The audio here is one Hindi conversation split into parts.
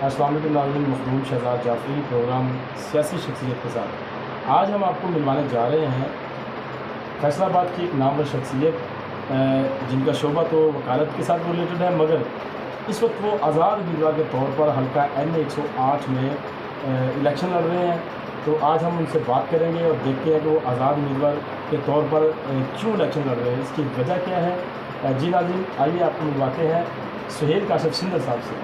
अस्सलाम वालेकुम नाज़रीन, मखदूम शहजाद जाफ़री प्रोग्राम सियासी शख्सियत के साथ आज हम आपको मिलवाने जा रहे हैं फैसलाबाद की एक नामवर शख्सियत जिनका शोबा तो वकालत के साथ रिलेटेड है, मगर इस वक्त वो आज़ाद उम्मीदवार के तौर पर हल्का NA 108 में इलेक्शन लड़ रहे हैं। तो आज हम उनसे बात करेंगे और देखते हैं कि वो आज़ाद उम्मीदवार के तौर पर क्यों इलेक्शन लड़ रहे हैं, इसकी वजह क्या है। जी नाज़रीन, आइए आपको मिलवाते हैं सुहेल काशिफ सिंदर साहब से।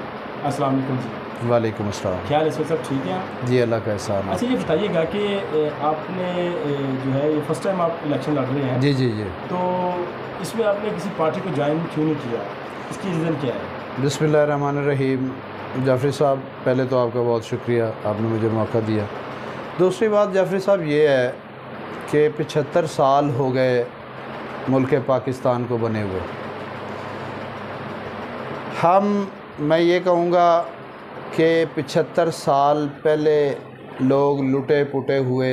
अस्सलाम वालेकुम जी। वालेकुम अस्सलाम। क्या हाल है सब ठीक है? जी अल्लाह का एहसान है। अच्छा, ये बताइएगा कि आपने जो है ये फर्स्ट टाइम आप इलेक्शन लड़ रहे हैं। जी जी जी। तो इसमें आपने किसी पार्टी को ज्वाइन क्यों नहीं किया, इसकी रीज़न क्या है? बिस्मिल्लाहिर्रहमानिर्रहीम। जाफ़री साहब, पहले तो आपका बहुत शुक्रिया, आपने मुझे मौका दिया। दूसरी बात जाफ़री साहब ये है कि 75 साल हो गए मुल्क पाकिस्तान को बने हुए। मैं ये कहूँगा कि 75 साल पहले लोग लुटे पुटे हुए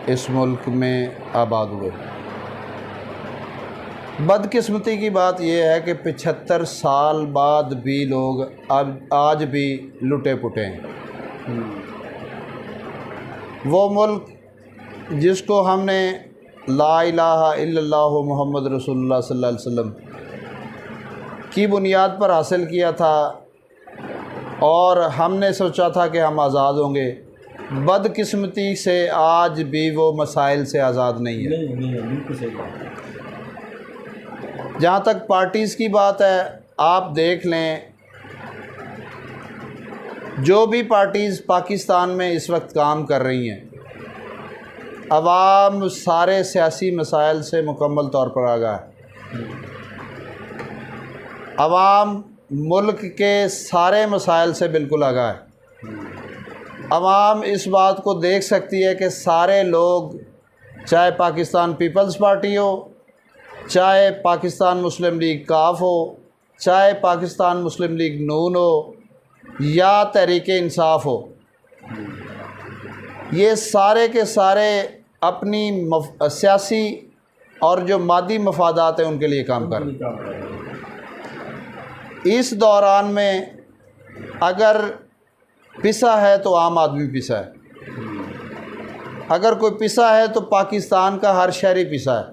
इस मुल्क में आबाद हुए। बदकिस्मती की बात यह है कि 75 साल बाद भी लोग अब आज भी लुटे पुटे हैं। वो मुल्क जिसको हमने ला इलाहा इल्लल्लाहु मुहम्मद रसूलुल्लाह सल्लल्लाहु अलैहि वसल्लम की बुनियाद पर हासिल किया था और हमने सोचा था कि हम आज़ाद होंगे, बदकिस्मती से आज भी वो मसाइल से आज़ाद नहीं है। नहीं, बिल्कुल सही बात है। जहाँ तक पार्टीज़ की बात है, आप देख लें जो भी पार्टीज़ पाकिस्तान में इस वक्त काम कर रही हैं, अवाम सारे सियासी मसाइल से मुकम्मल तौर पर आगाह है। अवाम मुल्क के सारे मसाइल से बिल्कुल आगाह है। अवाम इस बात को देख सकती है कि सारे लोग, चाहे पाकिस्तान पीपल्स पार्टी हो, चाहे पाकिस्तान मुस्लिम लीग काफ हो, चाहे पाकिस्तान मुस्लिम लीग नून हो या तहरीक इंसाफ हो, ये सारे के सारे अपनी सियासी और जो मादी मफादात हैं उनके लिए काम कर रहे हैं। इस दौरान में अगर पिसा है तो आम आदमी पिसा है, अगर कोई पिसा है तो पाकिस्तान का हर शहरी पिसा है।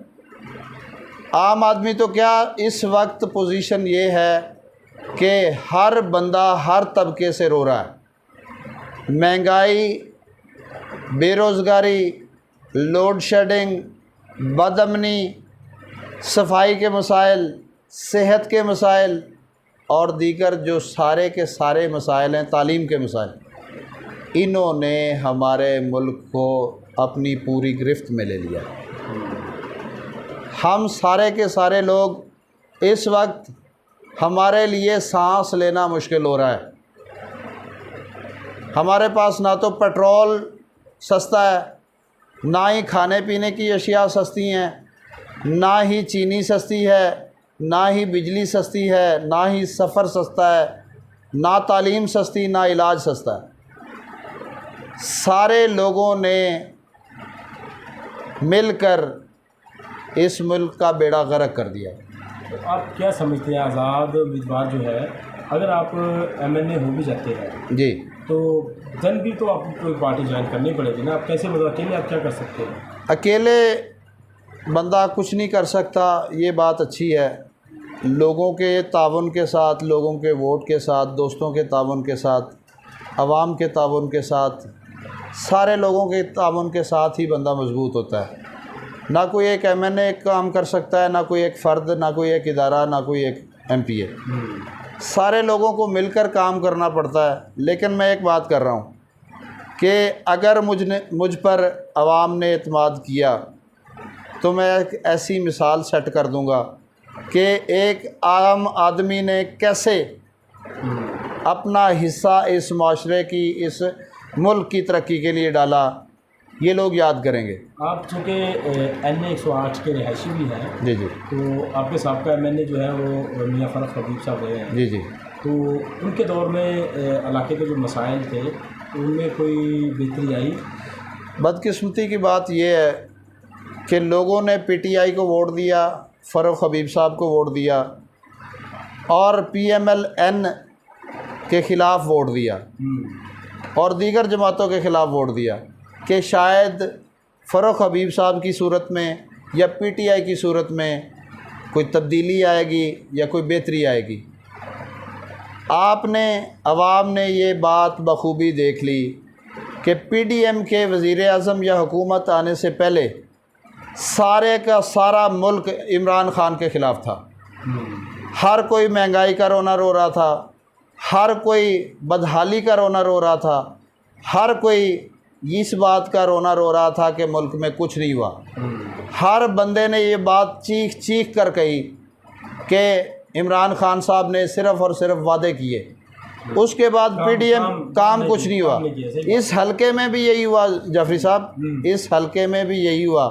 आम आदमी तो क्या, इस वक्त पोजीशन ये है कि हर बंदा हर तबके से रो रहा है। महंगाई, बेरोज़गारी, लोड शेडिंग, बदअमनी, सफाई के मसाइल, सेहत के मसाइल और दीगर जो सारे के सारे मसाइल हैं, तालीम के मसाइल, इन्होंने हमारे मुल्क को अपनी पूरी गिरफ्त में ले लिया। हम सारे के सारे लोग इस वक्त, हमारे लिए सांस लेना मुश्किल हो रहा है। हमारे पास ना तो पेट्रोल सस्ता है, ना ही खाने पीने की अशिया सस्ती हैं, ना ही चीनी सस्ती है, ना ही बिजली सस्ती है, ना ही सफ़र सस्ता है, ना तालीम सस्ती, ना इलाज सस्ता है। सारे लोगों ने मिलकर इस मुल्क का बेड़ा गर्क कर दिया। तो आप क्या समझते हैं, आज़ाद उम्मीदवार जो है, अगर आप MNA हो भी जाते हैं जी, तो जन भी तो आपको कोई पार्टी ज्वाइन करनी पड़ेगी ना। आप कैसे, मतलब अकेले आप क्या कर सकते हैं? अकेले बंदा कुछ नहीं कर सकता, ये बात अच्छी है। लोगों के ताउन के साथ, लोगों के वोट के साथ, दोस्तों के ताउन के साथ, अवाम के ताउन के साथ, सारे लोगों के ताउन के साथ ही बंदा मजबूत होता है। ना कोई एक MNA काम कर सकता है, ना कोई एक फ़र्द, ना कोई एक इदारा, ना कोई एक MPA। सारे लोगों को मिलकर काम करना पड़ता है। लेकिन मैं एक बात कर रहा हूँ कि अगर मुझ पर अवाम ने एतमाद किया तो मैं एक ऐसी मिसाल सेट कर दूँगा कि एक आम आदमी ने कैसे अपना हिस्सा इस माशरे की, इस मुल्क की तरक्की के लिए डाला, ये लोग याद करेंगे। आप चूँकि NA 108 के रिहायशी भी हैं, जी जी, तो आपके साहब MNA जो है वो मियाँ फ़रख हबीब साहब रहे हैं। जी जी। तो उनके दौर में इलाके के जो मसाइल थे उनमें कोई बेहतरी आई? बदकिस्मती की बात यह है कि लोगों ने PTI को वोट दिया, फ़रख हबीब साहब को वोट दिया और PMLN के ख़िलाफ़ वोट दिया और दीगर जमातों के ख़िलाफ़ वोट दिया कि शायद फ़ारूक हबीब साहब की सूरत में या पीटीआई की सूरत में कोई तब्दीली आएगी या कोई बेहतरी आएगी। आपने अवाम ने ये बात बखूबी देख ली कि पीडीएम के वज़ीर आज़म या हुकूमत आने से पहले सारे का सारा मुल्क इमरान खान के ख़िलाफ़ था। हर कोई महंगाई का रोना रो रहा था, हर कोई बदहाली का रोना रो रहा था, हर कोई इस बात का रोना रो रहा था कि मुल्क में कुछ नहीं हुआ। हर बंदे ने ये बात चीख चीख कर कही कि इमरान खान साहब ने सिर्फ़ और सिर्फ वादे किए, उसके बाद पीडीएम काम कुछ नहीं हुआ। इस हलके में भी यही हुआ जाफरी साहब, इस हलके में भी यही हुआ।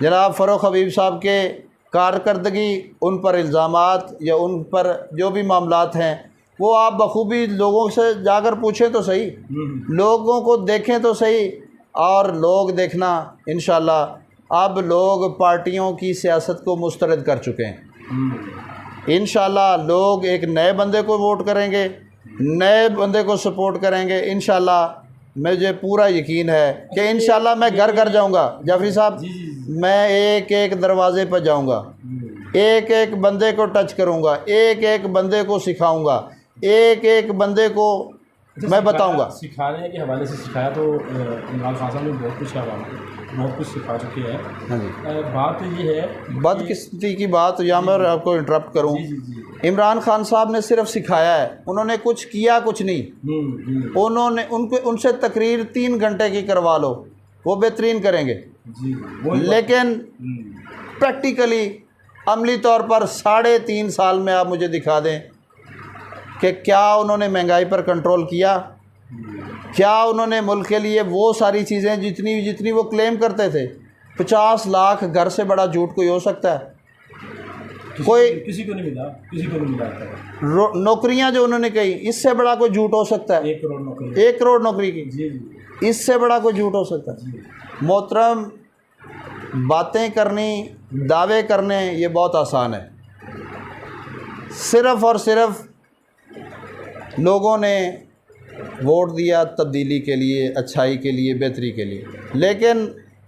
जनाब फ़ारूक हबीब साहब के कारकर्दगी, उन पर इल्ज़ामात या उन पर जो भी मामलात हैं वो आप बखूबी लोगों से जाकर पूछें तो सही, लोगों को देखें तो सही। और लोग देखना इंशाअल्लाह अब लोग पार्टियों की सियासत को मुस्तरद कर चुके हैं। इंशाअल्लाह लोग एक नए बंदे को वोट करेंगे, नए बंदे को सपोर्ट करेंगे। इंशाअल्लाह मुझे पूरा यकीन है कि इंशाअल्लाह मैं घर घर जाऊंगा जाफरी साहब, मैं एक एक दरवाज़े पर जाऊंगा, एक एक बंदे को टच करूंगा, एक एक बंदे को सिखाऊंगा, एक एक बंदे को मैं बताऊंगा। सिखाने के हवाले से सिखाया तो इमरान खान साहब ने बहुत कुछ बहुत कुछ सिखा चुके हैं। हाँ जी, बात ये है बदकिस्मती की बात, यहाँ मैं आपको इंटरप्ट करूँ, इमरान खान साहब ने सिर्फ सिखाया है, उन्होंने कुछ किया कुछ नहीं। उन्होंने उनसे तकरीर 3 घंटे की करवा लो, वो बेहतरीन करेंगे, लेकिन प्रैक्टिकली अमली तौर पर 3.5 साल में आप मुझे दिखा दें कि क्या उन्होंने महंगाई पर कंट्रोल किया, क्या उन्होंने मुल्क के लिए वो सारी चीज़ें जितनी वो क्लेम करते थे। 50 लाख घर से बड़ा झूठ कोई हो सकता है? किसी को नहीं मिला। नौकरियां जो उन्होंने कही, इससे बड़ा कोई झूठ हो सकता है? 1 करोड़ नौकरी की, इससे बड़ा कोई झूठ हो सकता है? मोहतरम, बातें करनी, दावे करने ये बहुत आसान है। सिर्फ़ और सिर्फ लोगों ने वोट दिया तब्दीली के लिए, अच्छाई के लिए, बेहतरी के लिए। लेकिन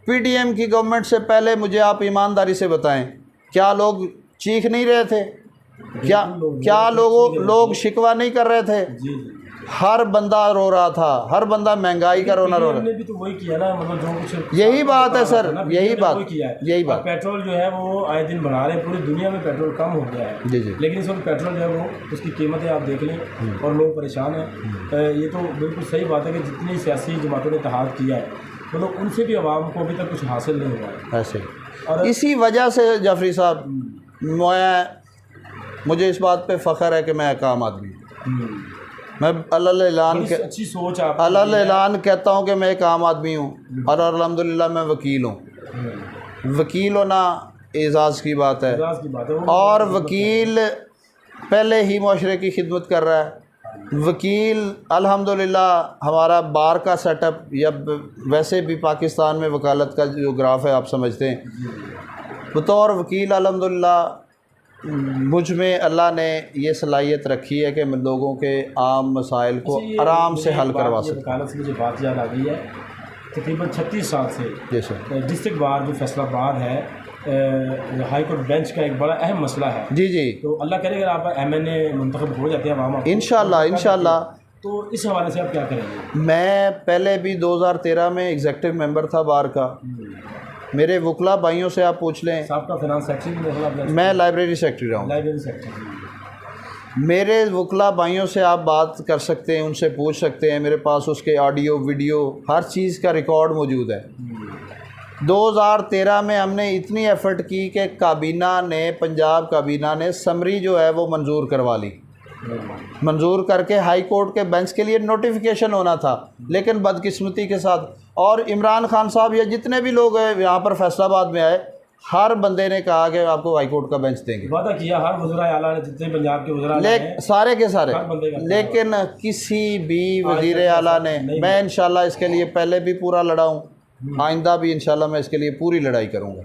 पीडीएम की गवर्नमेंट से पहले मुझे आप ईमानदारी से बताएं, क्या लोग चीख नहीं रहे थे? क्या लोग शिकवा नहीं कर रहे थे? हर बंदा रो रहा था, हर बंदा महंगाई का रोना रो रहा था। भी तो वही किया ना, मतलब जो कुछ यही बात है सर, यही बात। पेट्रोल जो है वो आए दिन बढ़ा रहे हैं, पूरी दुनिया में पेट्रोल कम हो गया है। जी जी। लेकिन इस वक्त पेट्रोल जो है वो उसकी कीमतें आप देख लें और लोग परेशान हैं। ये तो बिल्कुल सही बात है कि जितनी सियासी जमातों ने इत्तेहाद किया है, मतलब उनसे भी आवाम को अभी तक कुछ हासिल नहीं हुआ है। ऐसे और इसी वजह से जाफरी साहब, मुझे इस बात पे फ़ख्र है कि मैं एक आम आदमी हूँ। मैं अच्छी सोच आप ऐलान कहता हूँ कि मैं एक आम आदमी हूँ और अल्हम्दुलिल्लाह मैं वकील हूँ। वकील होना एज़ाज़ की बात है, और वकील पहले ही माशरे की खिदमत कर रहा है। वकील अल्हम्दुलिल्लाह हमारा बार का सेटअप, या वैसे भी पाकिस्तान में वकालत का जो ग्राफ है आप समझते हैं, बतौर वकील अल्हम्दुलिल्लाह मुझ में अल्लाह ने ये सलाहियत रखी है कि मैं लोगों के आम मसाइल को आराम से हल करवा सकूँ। वकालत से मुझे बात याद आ गई है, तकरीबन 36 साल से जैसे डिस्ट्रिक्ट बार जो फैसलाबाद है, हाई कोर्ट बेंच का एक बड़ा अहम मसला है। जी जी। तो अल्लाह करे अगर आप MNA मुंतखब हो जाते हैं आवाम, इंशाअल्लाह, तो इस हवाले से आप क्या करेंगे? मैं पहले भी 2013 में एग्जेक्टिव मेंबर था बार का। मेरे वकला भाइयों से आप पूछ लें, आपका फाइनेंस सेक्रेटरी, मैं लाइब्रेरी सेक्रेटरी रहा हूँ। लाइब्रेरी सेक्रेटरी, मेरे वकला भाइयों से आप बात कर सकते हैं, उनसे पूछ सकते हैं, मेरे पास उसके ऑडियो वीडियो हर चीज़ का रिकॉर्ड मौजूद है। 2013 में हमने इतनी एफ़र्ट की कि काबीना ने, पंजाब काबीना ने समरी जो है वो मंजूर करवा ली। मंजूर करके हाई कोर्ट के बेंच के लिए नोटिफिकेशन होना था, लेकिन बदकिस्मती के साथ, और इमरान खान साहब या जितने भी लोग यहाँ पर फैसलाबाद में आए, हर बंदे ने कहा कि आपको हाई कोर्ट का बेंच देंगे। वादा किया हर वज़ीर आला ने, जितने पंजाब के वज़ीर आला हैं, सारे के सारे, लेकिन किसी भी वज़ीर आला ने, मैं इंशाल्लाह इसके लिए पहले भी पूरा लड़ा हूँ, आइंदा भी इंशाल्लाह मैं इसके लिए पूरी लड़ाई करूँगा।